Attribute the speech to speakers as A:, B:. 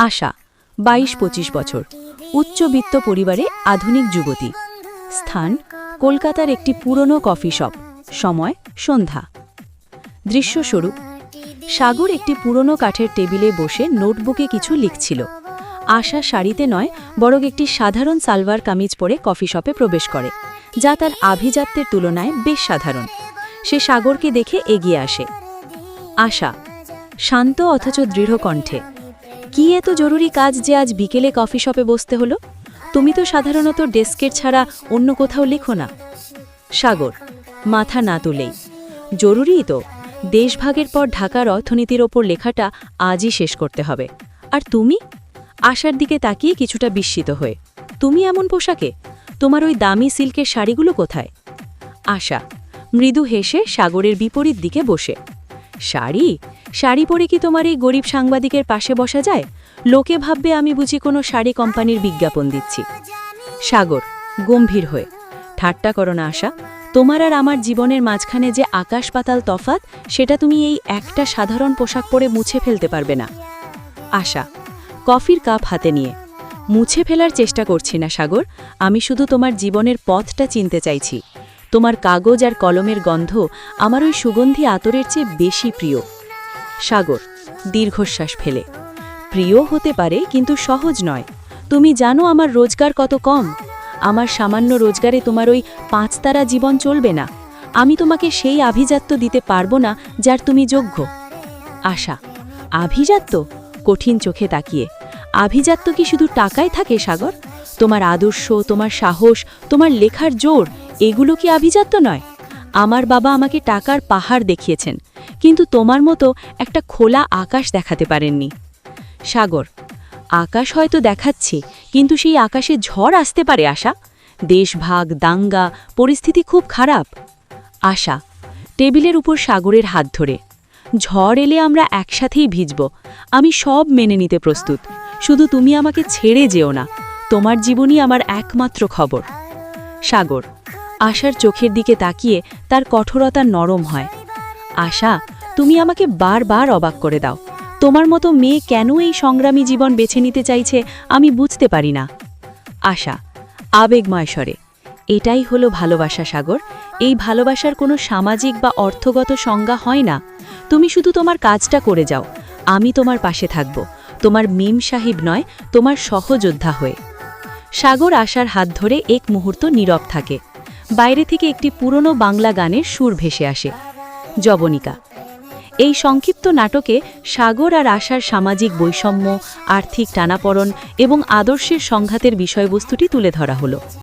A: আশা ২২-২৫ বছর, উচ্চবিত্ত পরিবারে আধুনিক যুবতী। স্থান কলকাতার একটি পুরনো কফি শপ। সময় সন্ধ্যা। দৃশ্যস্বরূপ সাগর একটি পুরনো কাঠের টেবিলে বসে নোটবুকে কিছু লিখছিল। আশা শাড়িতে নয় বরং একটি সাধারণ সালভার কামিজ পরে কফি শপে প্রবেশ করে, যা তার আভিজাত্যের তুলনায় বেশ সাধারণ। সে সাগরকে দেখে এগিয়ে আসে। আশা শান্ত অথচ দৃঢ় কণ্ঠে, কি এত জরুরি কাজ যে আজ বিকেলে কফি শপে বসতে হলো? তুমি তো সাধারণত ডেস্কের ছাড়া অন্য কোথাও লেখো না। সাগর মাথা না তুলেই, জরুরিই তো। দেশভাগের পর ঢাকার অর্থনীতির ওপর লেখাটা আজই শেষ করতে হবে। আর তুমি? আশার দিকে তাকিয়ে কিছুটা বিস্মিত হয়ে, তুমি এমন পোশাকে? তোমার ওই দামি সিল্কের শাড়িগুলো কোথায়? আশা মৃদু হেসে সাগরের বিপরীত দিকে বসে, শাড়ি পরে কি তোমার এই গরিব সাংবাদিকের পাশে বসা যায়? লোকে ভাববে আমি বুঝি কোনো শাড়ি কোম্পানির বিজ্ঞাপন দিচ্ছি। সাগর গম্ভীর হয়ে, ঠাট্টা করো না আশা। তোমার আর আমার জীবনের মাঝখানে যে আকাশ পাতাল তফাৎ, সেটা তুমি এই একটা সাধারণ পোশাক পরে মুছে ফেলতে পারবে না। আশা কফির কাপ হাতে নিয়ে, মুছে ফেলার চেষ্টা করছি না সাগর, আমি শুধু তোমার জীবনের পথটা চিনতে চাইছি। তোমার কাগজ আর কলমের গন্ধ আমার ওই সুগন্ধি আতরের চেয়ে বেশি প্রিয়। সাগর দীর্ঘশ্বাস ফেলে, প্রিয় হতে পারে কিন্তু সহজ নয়। তুমি জানো আমার রোজগার কত কম। আমার সামান্য রোজগারে তোমার ওই 5 তারা জীবন চলবে না। আমি তোমাকে সেই আভিজাত্য দিতে পারবো না যার তুমি যোগ্য। আশা আভিজাত্য? কঠিন চোখে তাকিয়ে, আভিজাত্য কি শুধু টাকায় থাকে সাগর? তোমার আদর্শ, তোমার সাহস, তোমার লেখার জোর, এগুলো কি আভিজাত্য নয়? আমার বাবা আমাকে টাকার পাহাড় দেখিয়েছেন, কিন্তু তোমার মতো একটা খোলা আকাশ দেখাতে পারেননি। সাগর আকাশ হয়তো দেখাচ্ছি, কিন্তু সেই আকাশে ঝড় আসতে পারে আশা। দেশভাগ, দাঙ্গা, পরিস্থিতি খুব খারাপ। আশা টেবিলের উপর সাগরের হাত ধরে, ঝড় এলে আমরা একসাথেই ভিজব। আমি সব মেনে নিতে প্রস্তুত, শুধু তুমি আমাকে ছেড়ে যেও না। তোমার জীবনই আমার একমাত্র খবর। সাগর আশার চোখের দিকে তাকিয়ে তার কঠোরতা নরম হয়। আশা তুমি আমাকে বারবার অবাক করে দাও। তোমার মতো মেয়ে কেন এই সংগ্রামী জীবন বেছে নিতে চাইছে আমি বুঝতে পারি না। আশা আবেগময় স্বরে, এটাই হলো ভালোবাসা সাগর। এই ভালোবাসার কোনো সামাজিক বা অর্থগত সংজ্ঞা হয় না। তুমি শুধু তোমার কাজটা করে যাও, আমি তোমার পাশে থাকব। তোমার মিম সাহিব নয়, তোমার সহযোদ্ধা হয়ে। সাগর আশার হাত ধরে এক মুহূর্ত নীরব থাকে। বাইরে থেকে একটি পুরনো বাংলা গানের সুর ভেসে আসে, যবনিকা। এই সংক্ষিপ্ত নাটকে সাগর আর আশার সামাজিক বৈষম্য, আর্থিক টানাপড়ন এবং আদর্শের সংঘাতের বিষয়বস্তুটি তুলে ধরা হলো।